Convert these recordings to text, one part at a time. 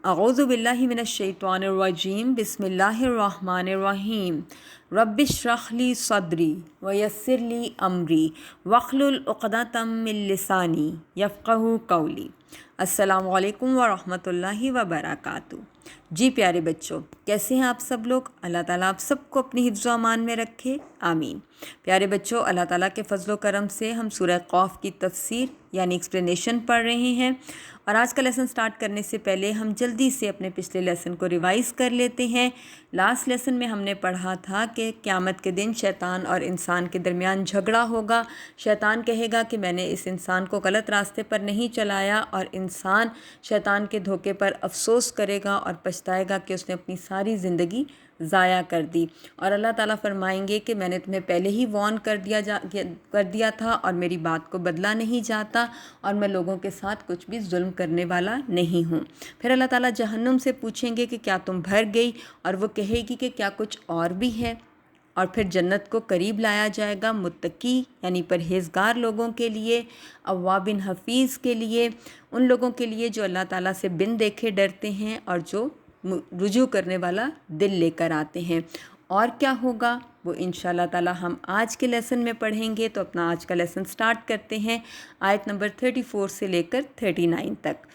اعوذ باللہ من الشیطان الرجیم بسم اللہ الرحمن الرحیم رب اشرح لی صدری ویسر لی امری واحلل عقدۃ من لسانی یفقہوا قولی۔ السلام علیکم ورحمۃ اللہ وبرکاتہ۔ جی پیارے بچوں، کیسے ہیں آپ سب لوگ؟ اللہ تعالیٰ آپ سب کو اپنی حفظ و امان میں رکھے، آمین۔ پیارے بچوں، اللہ تعالیٰ کے فضل و کرم سے ہم سورہ قاف کی تفسیر یعنی ایکسپلینیشن پڑھ رہے ہیں، اور آج کا لیسن سٹارٹ کرنے سے پہلے ہم جلدی سے اپنے پچھلے لیسن کو ریوائز کر لیتے ہیں۔ لاسٹ لیسن میں ہم نے پڑھا تھا کہ قیامت کے دن شیطان اور انسان کے درمیان جھگڑا ہوگا۔ شیطان کہے گا کہ میں نے اس انسان کو غلط راستے پر نہیں چلایا، اور انسان شیطان کے دھوکے پر افسوس کرے گا اور پچھتائے گا کہ اس نے اپنی ساری زندگی ضائع کر دی، اور اللہ تعالیٰ فرمائیں گے کہ میں نے تمہیں پہلے ہی وارن کر دیا تھا، اور میری بات کو بدلا نہیں جاتا، اور میں لوگوں کے ساتھ کچھ بھی ظلم کرنے والا نہیں ہوں۔ پھر اللہ تعالیٰ جہنم سے پوچھیں گے کہ کیا تم بھر گئی، اور وہ کہے گی کہ کیا کچھ اور بھی ہے، اور پھر جنت کو قریب لایا جائے گا متقی یعنی پرہیزگار لوگوں کے لیے، اوابن حفیظ کے لیے، ان لوگوں کے لیے جو اللہ تعالیٰ سے بن دیکھے ڈرتے ہیں اور جو رجوع کرنے والا دل لے کر آتے ہیں۔ اور کیا ہوگا وہ انشاءاللہ تعالیٰ ہم آج کے لیسن میں پڑھیں گے۔ تو اپنا آج کا لیسن سٹارٹ کرتے ہیں آیت نمبر 34 سے لے کر 39 تک۔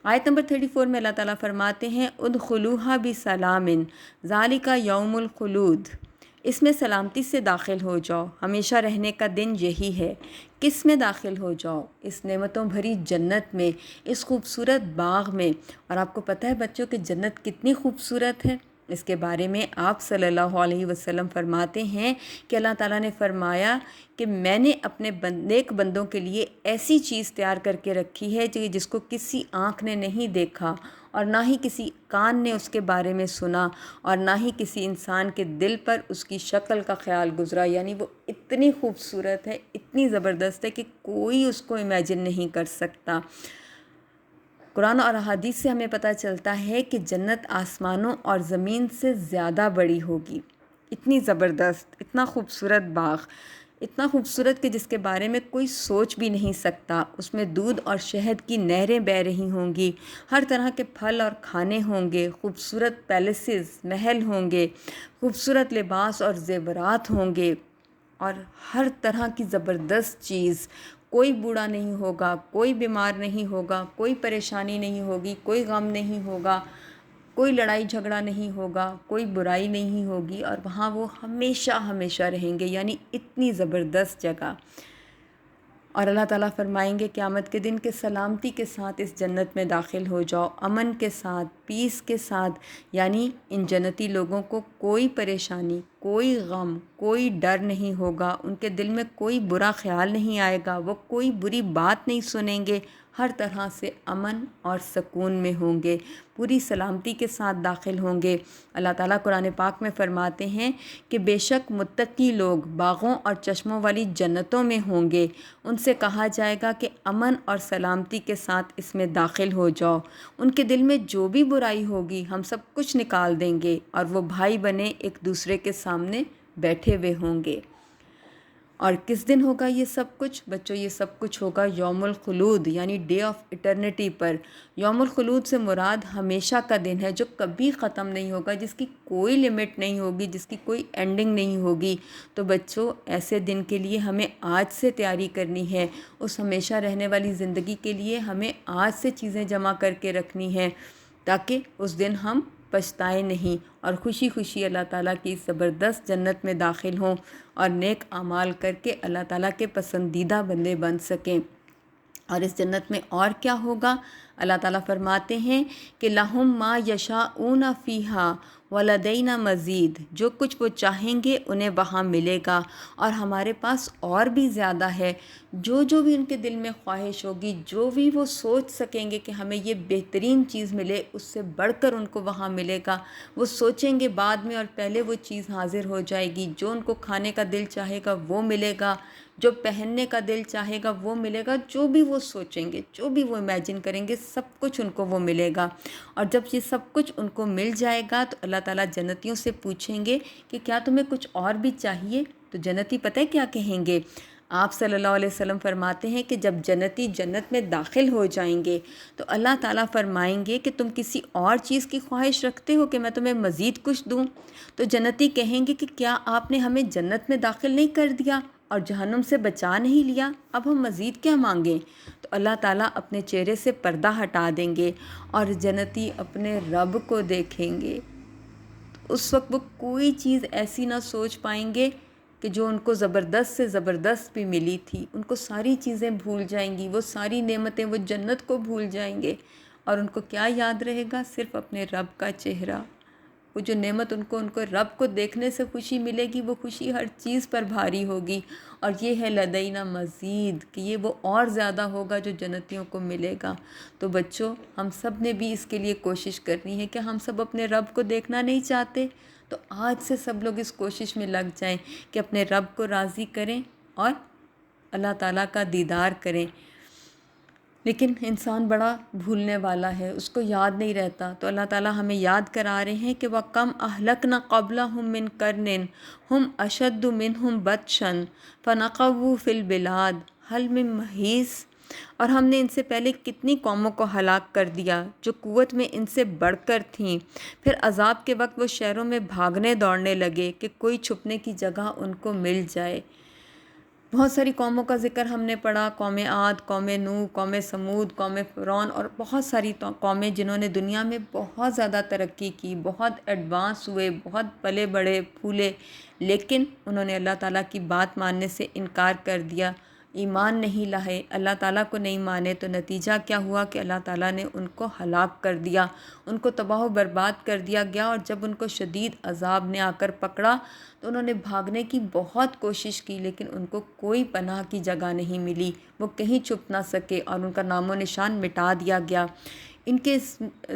آیت نمبر 34 میں اللہ تعالیٰ فرماتے ہیں ادخلوها بسلام ذالک یوم الخلود، اس میں سلامتی سے داخل ہو جاؤ، ہمیشہ رہنے کا دن یہی ہے۔ کس میں داخل ہو جاؤ؟ اس نعمتوں بھری جنت میں، اس خوبصورت باغ میں۔ اور آپ کو پتہ ہے بچوں کہ جنت کتنی خوبصورت ہے؟ اس کے بارے میں آپ صلی اللہ علیہ وسلم فرماتے ہیں کہ اللہ تعالیٰ نے فرمایا کہ میں نے اپنے نیک بندوں کے لیے ایسی چیز تیار کر کے رکھی ہے جس کو کسی آنکھ نے نہیں دیکھا، اور نہ ہی کسی کان نے اس کے بارے میں سنا، اور نہ ہی کسی انسان کے دل پر اس کی شکل کا خیال گزرا۔ یعنی وہ اتنی خوبصورت ہے، اتنی زبردست ہے کہ کوئی اس کو امیجن نہیں کر سکتا۔ قرآن اور احادیث سے ہمیں پتہ چلتا ہے کہ جنت آسمانوں اور زمین سے زیادہ بڑی ہوگی۔ اتنی زبردست، اتنا خوبصورت باغ، اتنا خوبصورت کہ جس کے بارے میں کوئی سوچ بھی نہیں سکتا۔ اس میں دودھ اور شہد کی نہریں بہہ رہی ہوں گی، ہر طرح کے پھل اور کھانے ہوں گے، خوبصورت پیلیسز، محل ہوں گے، خوبصورت لباس اور زیورات ہوں گے، اور ہر طرح کی زبردست چیز۔ کوئی بوڑھا نہیں ہوگا، کوئی بیمار نہیں ہوگا، کوئی پریشانی نہیں ہوگی، کوئی غم نہیں ہوگا، کوئی لڑائی جھگڑا نہیں ہوگا، کوئی برائی نہیں ہوگی، اور وہاں وہ ہمیشہ ہمیشہ رہیں گے۔ یعنی اتنی زبردست جگہ۔ اور اللہ تعالیٰ فرمائیں گے قیامت کے دن کہ سلامتی کے ساتھ اس جنت میں داخل ہو جاؤ، امن کے ساتھ، پیس کے ساتھ۔ یعنی ان جنتی لوگوں کو کوئی پریشانی، کوئی غم، کوئی ڈر نہیں ہوگا، ان کے دل میں کوئی برا خیال نہیں آئے گا، وہ کوئی بری بات نہیں سنیں گے، ہر طرح سے امن اور سکون میں ہوں گے، پوری سلامتی کے ساتھ داخل ہوں گے۔ اللہ تعالیٰ قرآن پاک میں فرماتے ہیں کہ بے شک متقی لوگ باغوں اور چشموں والی جنتوں میں ہوں گے، ان سے کہا جائے گا کہ امن اور سلامتی کے ساتھ اس میں داخل ہو جاؤ۔ ان کے دل میں جو بھی برائی ہوگی ہم سب کچھ نکال دیں گے، اور وہ بھائی بنے ایک دوسرے کے سامنے بیٹھے ہوئے ہوں گے۔ اور کس دن ہوگا یہ سب کچھ؟ بچوں یہ سب کچھ ہوگا یوم الخلود یعنی ڈے آف ایٹرنٹی پر۔ یوم الخلود سے مراد ہمیشہ کا دن ہے جو کبھی ختم نہیں ہوگا، جس کی کوئی لمٹ نہیں ہوگی، جس کی کوئی اینڈنگ نہیں ہوگی۔ تو بچوں ایسے دن کے لیے ہمیں آج سے تیاری کرنی ہے، اس ہمیشہ رہنے والی زندگی کے لیے ہمیں آج سے چیزیں جمع کر کے رکھنی ہیں، تاکہ اس دن ہم پچھتائیں نہیں، اور خوشی خوشی اللہ تعالیٰ کی زبردست جنت میں داخل ہوں، اور نیک اعمال کر کے اللہ تعالیٰ کے پسندیدہ بندے بن سکیں۔ اور اس جنت میں اور کیا ہوگا؟ اللہ تعالیٰ فرماتے ہیں کہ لَهُم مَا يَشَاءُونَ فِيهَا وَلَدَيْنَا مَزِيدٌ، جو کچھ وہ چاہیں گے انہیں وہاں ملے گا، اور ہمارے پاس اور بھی زیادہ ہے۔ جو بھی ان کے دل میں خواہش ہوگی، جو بھی وہ سوچ سکیں گے کہ ہمیں یہ بہترین چیز ملے، اس سے بڑھ کر ان کو وہاں ملے گا۔ وہ سوچیں گے بعد میں، اور پہلے وہ چیز حاضر ہو جائے گی۔ جو ان کو کھانے کا دل چاہے گا وہ ملے گا، جو پہننے کا دل چاہے گا وہ ملے گا، جو بھی وہ سوچیں گے، جو بھی وہ امیجن کریں گے، سب کچھ ان کو وہ ملے گا۔ اور جب یہ سب کچھ ان کو مل جائے گا تو اللہ تعالیٰ جنتیوں سے پوچھیں گے کہ کیا تمہیں کچھ اور بھی چاہیے؟ تو جنتی پتہ ہے کیا کہیں گے؟ آپ صلی اللہ علیہ وسلم فرماتے ہیں کہ جب جنتی جنت میں داخل ہو جائیں گے تو اللہ تعالیٰ فرمائیں گے کہ تم کسی اور چیز کی خواہش رکھتے ہو کہ میں تمہیں مزید کچھ دوں؟ تو جنتی کہیں گے کہ کیا آپ نے ہمیں جنت میں داخل نہیں کر دیا اور جہنم سے بچا نہیں لیا، اب ہم مزید کیا مانگیں؟ تو اللہ تعالیٰ اپنے چہرے سے پردہ ہٹا دیں گے اور جنتی اپنے رب کو دیکھیں گے۔ اس وقت وہ کوئی چیز ایسی نہ سوچ پائیں گے کہ جو ان کو زبردست سے زبردست بھی ملی تھی، ان کو ساری چیزیں بھول جائیں گی، وہ ساری نعمتیں، وہ جنت کو بھول جائیں گے، اور ان کو کیا یاد رہے گا؟ صرف اپنے رب کا چہرہ۔ وہ جو نعمت ان کو رب کو دیکھنے سے خوشی ملے گی، وہ خوشی ہر چیز پر بھاری ہوگی، اور یہ ہے لدینا مزید، کہ یہ وہ اور زیادہ ہوگا جو جنتیوں کو ملے گا۔ تو بچوں، ہم سب نے بھی اس کے لیے کوشش کرنی ہے کہ ہم سب اپنے رب کو دیکھنا نہیں چاہتے؟ تو آج سے سب لوگ اس کوشش میں لگ جائیں کہ اپنے رب کو راضی کریں اور اللہ تعالیٰ کا دیدار کریں۔ لیکن انسان بڑا بھولنے والا ہے، اس کو یاد نہیں رہتا، تو اللہ تعالیٰ ہمیں یاد کرا رہے ہیں کہ وَكَمْ أَهْلَكْنَا قَبْلَهُمْ مِنْ قَرْنٍ هُمْ أَشَدُّ مِنْهُمْ بَطْشًا فَنَقَبُوا فِي الْبِلَادِ هَلْ مِن مَّحِيصٍ، اور ہم نے ان سے پہلے کتنی قوموں کو ہلاک کر دیا جو قوت میں ان سے بڑھ کر تھیں، پھر عذاب کے وقت وہ شہروں میں بھاگنے دوڑنے لگے کہ کوئی چھپنے کی جگہ ان کو مل جائے۔ بہت ساری قوموں کا ذکر ہم نے پڑھا، قوم عاد، قوم نوح، قوم سمود، قوم فرعون، اور بہت ساری قومیں جنہوں نے دنیا میں بہت زیادہ ترقی کی، بہت ایڈوانس ہوئے، بہت پلے بڑے پھولے، لیکن انہوں نے اللہ تعالیٰ کی بات ماننے سے انکار کر دیا، ایمان نہیں لائے، اللہ تعالیٰ کو نہیں مانے، تو نتیجہ کیا ہوا کہ اللہ تعالیٰ نے ان کو ہلاک کر دیا، ان کو تباہ و برباد کر دیا گیا۔ اور جب ان کو شدید عذاب نے آ کر پکڑا تو انہوں نے بھاگنے کی بہت کوشش کی، لیکن ان کو کوئی پناہ کی جگہ نہیں ملی، وہ کہیں چھپ نہ سکے اور ان کا نام و نشان مٹا دیا گیا۔ ان کے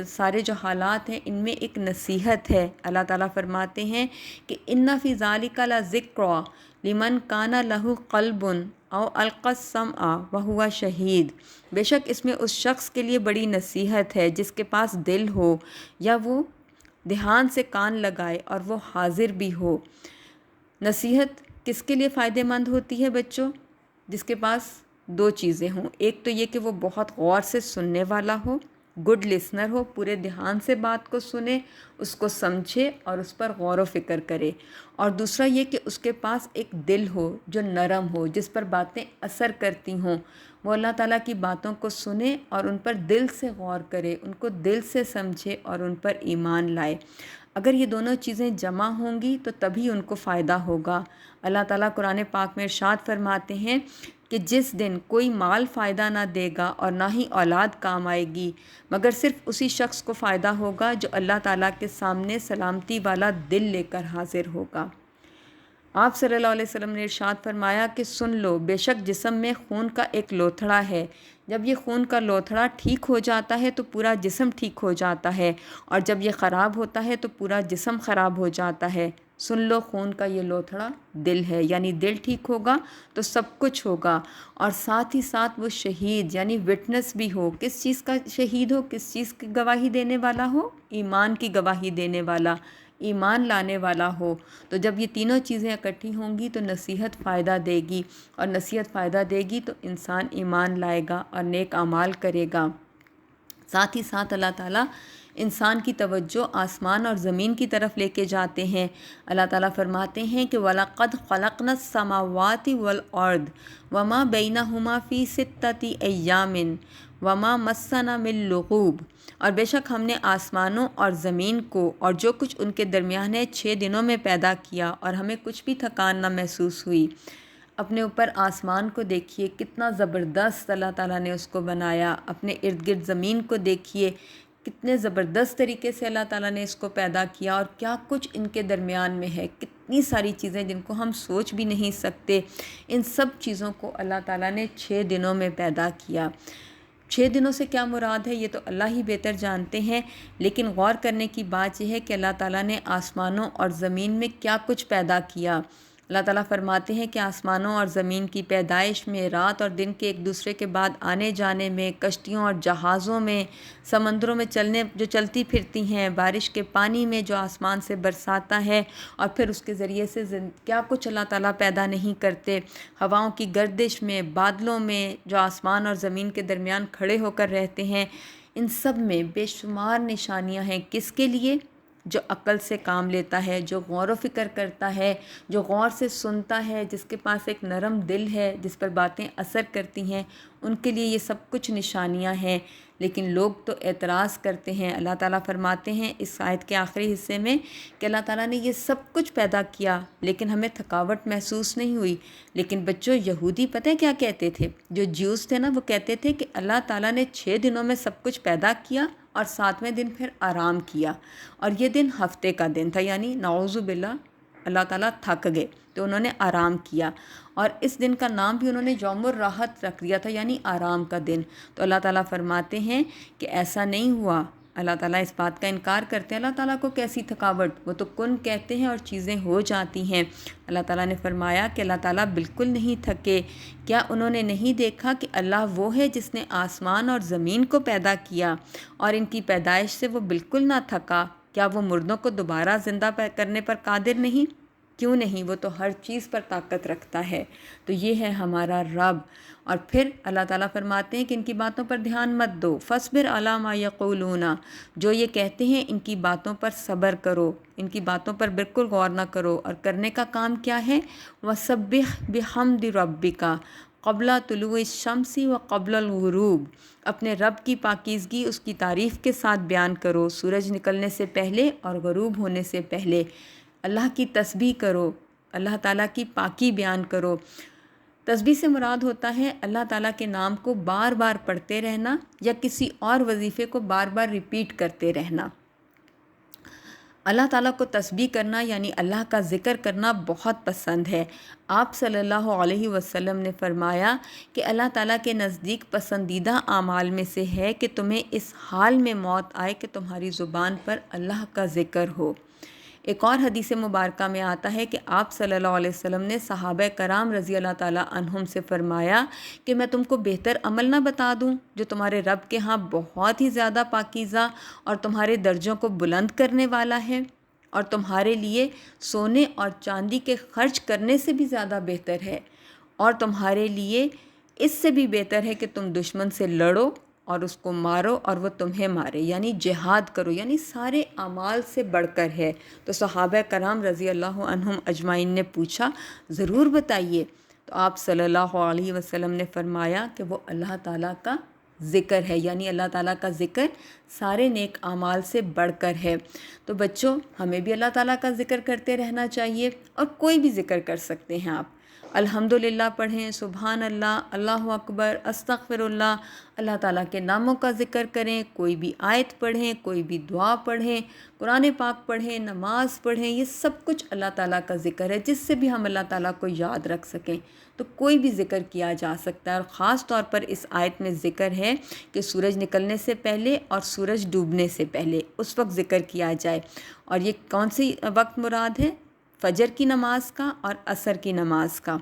سارے جو حالات ہیں ان میں ایک نصیحت ہے۔ اللہ تعالیٰ فرماتے ہیں کہ ان فی ذالک لذکری لمن کان لہ قلب او القی السمع وہو شہید، بے شک اس میں اس شخص کے لیے بڑی نصیحت ہے جس کے پاس دل ہو یا وہ دھیان سے کان لگائے اور وہ حاضر بھی ہو۔ نصیحت کس کے لیے فائدہ مند ہوتی ہے بچوں؟ جس کے پاس دو چیزیں ہوں، ایک تو یہ کہ وہ بہت غور سے سننے والا ہو، گڈ لسنر ہو، پورے دھیان سے بات کو سنے، اس کو سمجھے اور اس پر غور و فکر کرے، اور دوسرا یہ کہ اس کے پاس ایک دل ہو جو نرم ہو، جس پر باتیں اثر کرتی ہوں، وہ اللہ تعالیٰ کی باتوں کو سنے اور ان پر دل سے غور کرے، ان کو دل سے سمجھے اور ان پر ایمان لائے۔ اگر یہ دونوں چیزیں جمع ہوں گی تو تبھی ان کو فائدہ ہوگا۔ اللہ تعالیٰ قرآن پاک میں ارشاد فرماتے ہیں کہ جس دن کوئی مال فائدہ نہ دے گا اور نہ ہی اولاد کام آئے گی، مگر صرف اسی شخص کو فائدہ ہوگا جو اللہ تعالیٰ کے سامنے سلامتی والا دل لے کر حاضر ہوگا۔ آپ صلی اللہ علیہ وسلم نے ارشاد فرمایا کہ سن لو، بے شک جسم میں خون کا ایک لوتھڑا ہے، جب یہ خون کا لوتھڑا ٹھیک ہو جاتا ہے تو پورا جسم ٹھیک ہو جاتا ہے، اور جب یہ خراب ہوتا ہے تو پورا جسم خراب ہو جاتا ہے۔ سن لو، خون کا یہ لوتھڑا دل ہے، یعنی دل ٹھیک ہوگا تو سب کچھ ہوگا، اور ساتھ ہی ساتھ وہ شہید یعنی وٹنس بھی ہو۔ کس چیز کا شہید ہو؟ کس چیز کی گواہی دینے والا ہو؟ ایمان کی گواہی دینے والا، ایمان لانے والا ہو۔ تو جب یہ تینوں چیزیں اکٹھی ہوں گی تو نصیحت فائدہ دے گی، اور نصیحت فائدہ دے گی تو انسان ایمان لائے گا اور نیک اعمال کرے گا۔ ساتھ ہی ساتھ اللہ تعالیٰ انسان کی توجہ آسمان اور زمین کی طرف لے کے جاتے ہیں۔ اللہ تعالیٰ فرماتے ہیں کہ وَلَقَدْ خَلَقْنَا السَّمَاوَاتِ وَالْأَرْضَ وَمَا بَيْنَهُمَا فِي سِتَّةِ أَيَّامٍ وَمَا مَسَّنَا مِن لُغُوبٍ، اور بے شک ہم نے آسمانوں اور زمین کو اور جو کچھ ان کے درمیان ہے 6 دنوں میں پیدا کیا، اور ہمیں کچھ بھی تھکان نہ محسوس ہوئی۔ اپنے اوپر آسمان کو دیکھیے، کتنا زبردست اللہ تعالیٰ نے اس کو بنایا، اپنے ارد گرد زمین کو دیکھیے، کتنے زبردست طریقے سے اللہ تعالیٰ نے اس کو پیدا کیا، اور کیا کچھ ان کے درمیان میں ہے، کتنی ساری چیزیں جن کو ہم سوچ بھی نہیں سکتے۔ ان سب چیزوں کو اللہ تعالیٰ نے 6 دنوں میں پیدا کیا۔ 6 دنوں سے کیا مراد ہے یہ تو اللہ ہی بہتر جانتے ہیں، لیکن غور کرنے کی بات یہ ہے کہ اللہ تعالیٰ نے آسمانوں اور زمین میں کیا کچھ پیدا کیا۔ اللہ تعالیٰ فرماتے ہیں کہ آسمانوں اور زمین کی پیدائش میں، رات اور دن کے ایک دوسرے کے بعد آنے جانے میں، کشتیوں اور جہازوں میں، سمندروں میں جو چلتی پھرتی ہیں، بارش کے پانی میں جو آسمان سے برساتا ہے اور پھر اس کے ذریعے سے کیا کچھ اللہ تعالیٰ پیدا نہیں کرتے، ہواؤں کی گردش میں، بادلوں میں جو آسمان اور زمین کے درمیان کھڑے ہو کر رہتے ہیں، ان سب میں بے شمار نشانیاں ہیں۔ کس کے لیے؟ جو عقل سے کام لیتا ہے، جو غور و فکر کرتا ہے، جو غور سے سنتا ہے، جس کے پاس ایک نرم دل ہے، جس پر باتیں اثر کرتی ہیں، ان کے لیے یہ سب کچھ نشانیاں ہیں۔ لیکن لوگ تو اعتراض کرتے ہیں۔ اللہ تعالیٰ فرماتے ہیں اس آیت کے آخری حصے میں کہ اللہ تعالیٰ نے یہ سب کچھ پیدا کیا لیکن ہمیں تھکاوٹ محسوس نہیں ہوئی۔ لیکن بچوں، یہودی پتہ ہے کیا کہتے تھے؟ جو جیوز تھے نا، وہ کہتے تھے کہ اللہ تعالیٰ نے 6 دنوں میں سب کچھ پیدا کیا اور 7ویں دن پھر آرام کیا، اور یہ دن ہفتے کا دن تھا، یعنی نعوذ باللہ اللہ تعالیٰ تھک گئے تو انہوں نے آرام کیا، اور اس دن کا نام بھی انہوں نے یوم الراحت رکھ دیا تھا، یعنی آرام کا دن۔ تو اللہ تعالیٰ فرماتے ہیں کہ ایسا نہیں ہوا۔ اللہ تعالیٰ اس بات کا انکار کرتے ہیں۔ اللہ تعالیٰ کو کیسی تھکاوٹ، وہ تو کن کہتے ہیں اور چیزیں ہو جاتی ہیں۔ اللہ تعالیٰ نے فرمایا کہ اللہ تعالیٰ بالکل نہیں تھکے۔ کیا انہوں نے نہیں دیکھا کہ اللہ وہ ہے جس نے آسمان اور زمین کو پیدا کیا اور ان کی پیدائش سے وہ بالکل نہ تھکا؟ کیا وہ مردوں کو دوبارہ زندہ کرنے پر قادر نہیں؟ کیوں نہیں، وہ تو ہر چیز پر طاقت رکھتا ہے۔ تو یہ ہے ہمارا رب۔ اور پھر اللہ تعالیٰ فرماتے ہیں کہ ان کی باتوں پر دھیان مت دو، فَاصْبِرْ عَلَىٰ مَا يَقُولُونَ، جو یہ کہتے ہیں ان کی باتوں پر صبر کرو، ان کی باتوں پر بالکل غور نہ کرو۔ اور کرنے کا کام کیا ہے؟ وَسَبِّحْ بِحَمْدِ رَبِّكَ قبل طلوع الشمس و قبل الغروب، اپنے رب کی پاکیزگی اس کی تعریف کے ساتھ بیان کرو، سورج نکلنے سے پہلے اور غروب ہونے سے پہلے۔ اللہ کی تسبیح کرو، اللہ تعالیٰ کی پاکی بیان کرو۔ تسبیح سے مراد ہوتا ہے اللہ تعالیٰ کے نام کو بار بار پڑھتے رہنا یا کسی اور وظیفے کو بار بار ریپیٹ کرتے رہنا۔ اللہ تعالیٰ کو تسبیح کرنا یعنی اللہ کا ذکر کرنا بہت پسند ہے۔ آپ صلی اللہ علیہ وسلم نے فرمایا کہ اللہ تعالیٰ کے نزدیک پسندیدہ اعمال میں سے ہے کہ تمہیں اس حال میں موت آئے کہ تمہاری زبان پر اللہ کا ذکر ہو۔ ایک اور حدیث مبارکہ میں آتا ہے کہ آپ صلی اللہ علیہ وسلم نے صحابہ کرام رضی اللہ تعالیٰ عنہم سے فرمایا کہ میں تم کو بہتر عمل نہ بتا دوں جو تمہارے رب کے ہاں بہت ہی زیادہ پاکیزہ اور تمہارے درجوں کو بلند کرنے والا ہے، اور تمہارے لیے سونے اور چاندی کے خرچ کرنے سے بھی زیادہ بہتر ہے، اور تمہارے لیے اس سے بھی بہتر ہے کہ تم دشمن سے لڑو اور اس کو مارو اور وہ تمہیں مارے، یعنی جہاد کرو، یعنی سارے اعمال سے بڑھ کر ہے۔ تو صحابہ کرام رضی اللہ عنہم اجمعین نے پوچھا، ضرور بتائیے۔ تو آپ صلی اللہ علیہ وسلم نے فرمایا کہ وہ اللہ تعالیٰ کا ذکر ہے، یعنی اللہ تعالیٰ کا ذکر سارے نیک اعمال سے بڑھ کر ہے۔ تو بچوں، ہمیں بھی اللہ تعالیٰ کا ذکر کرتے رہنا چاہیے، اور کوئی بھی ذکر کر سکتے ہیں آپ۔ الحمدللہ پڑھیں، سبحان اللہ، اللہ اکبر، استغفر اللہ، اللہ تعالیٰ کے ناموں کا ذکر کریں، کوئی بھی آیت پڑھیں، کوئی بھی دعا پڑھیں، قرآن پاک پڑھیں، نماز پڑھیں، یہ سب کچھ اللہ تعالیٰ کا ذکر ہے جس سے بھی ہم اللہ تعالیٰ کو یاد رکھ سکیں۔ تو کوئی بھی ذکر کیا جا سکتا ہے، اور خاص طور پر اس آیت میں ذکر ہے کہ سورج نکلنے سے پہلے اور سورج ڈوبنے سے پہلے اس وقت ذکر کیا جائے۔ اور یہ کون سی وقت مراد ہے؟ فجر کی نماز کا اور عصر کی نماز کا۔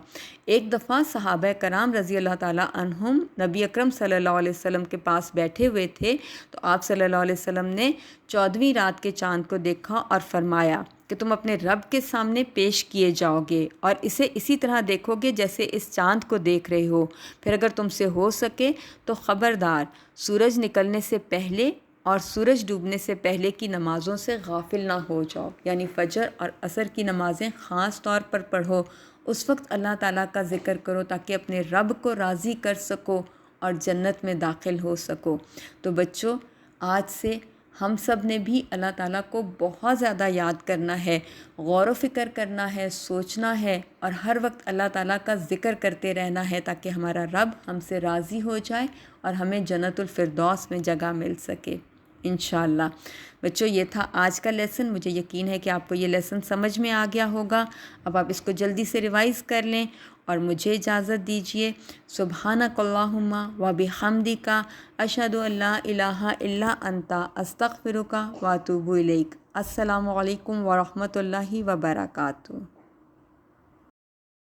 ایک دفعہ صحابہ کرام رضی اللہ تعالیٰ عنہم نبی اکرم صلی اللہ علیہ وسلم کے پاس بیٹھے ہوئے تھے، تو آپ صلی اللہ علیہ وسلم نے 14ویں رات کے چاند کو دیکھا اور فرمایا کہ تم اپنے رب کے سامنے پیش کیے جاؤ گے اور اسے اسی طرح دیکھو گے جیسے اس چاند کو دیکھ رہے ہو، پھر اگر تم سے ہو سکے تو خبردار سورج نکلنے سے پہلے اور سورج ڈوبنے سے پہلے کی نمازوں سے غافل نہ ہو جاؤ، یعنی فجر اور عصر کی نمازیں خاص طور پر پڑھو۔ اس وقت اللہ تعالیٰ کا ذکر کرو تاکہ اپنے رب کو راضی کر سکو اور جنت میں داخل ہو سکو۔ تو بچوں، آج سے ہم سب نے بھی اللہ تعالیٰ کو بہت زیادہ یاد کرنا ہے، غور و فکر کرنا ہے، سوچنا ہے، اور ہر وقت اللہ تعالیٰ کا ذکر کرتے رہنا ہے تاکہ ہمارا رب ہم سے راضی ہو جائے اور ہمیں جنت الفردوس میں جگہ مل سکے انشاءاللہ۔ بچوں، یہ تھا آج کا لیسن۔ مجھے یقین ہے کہ آپ کو یہ لیسن سمجھ میں آ گیا ہوگا۔ اب آپ اس کو جلدی سے ریوائز کر لیں اور مجھے اجازت دیجیے۔ سبحانک اللہم و بحمدک، اشہد ان لا الہ الا انت، استغفرک و اتوب الیک۔ السلام علیکم ورحمۃ اللہ وبرکاتہ۔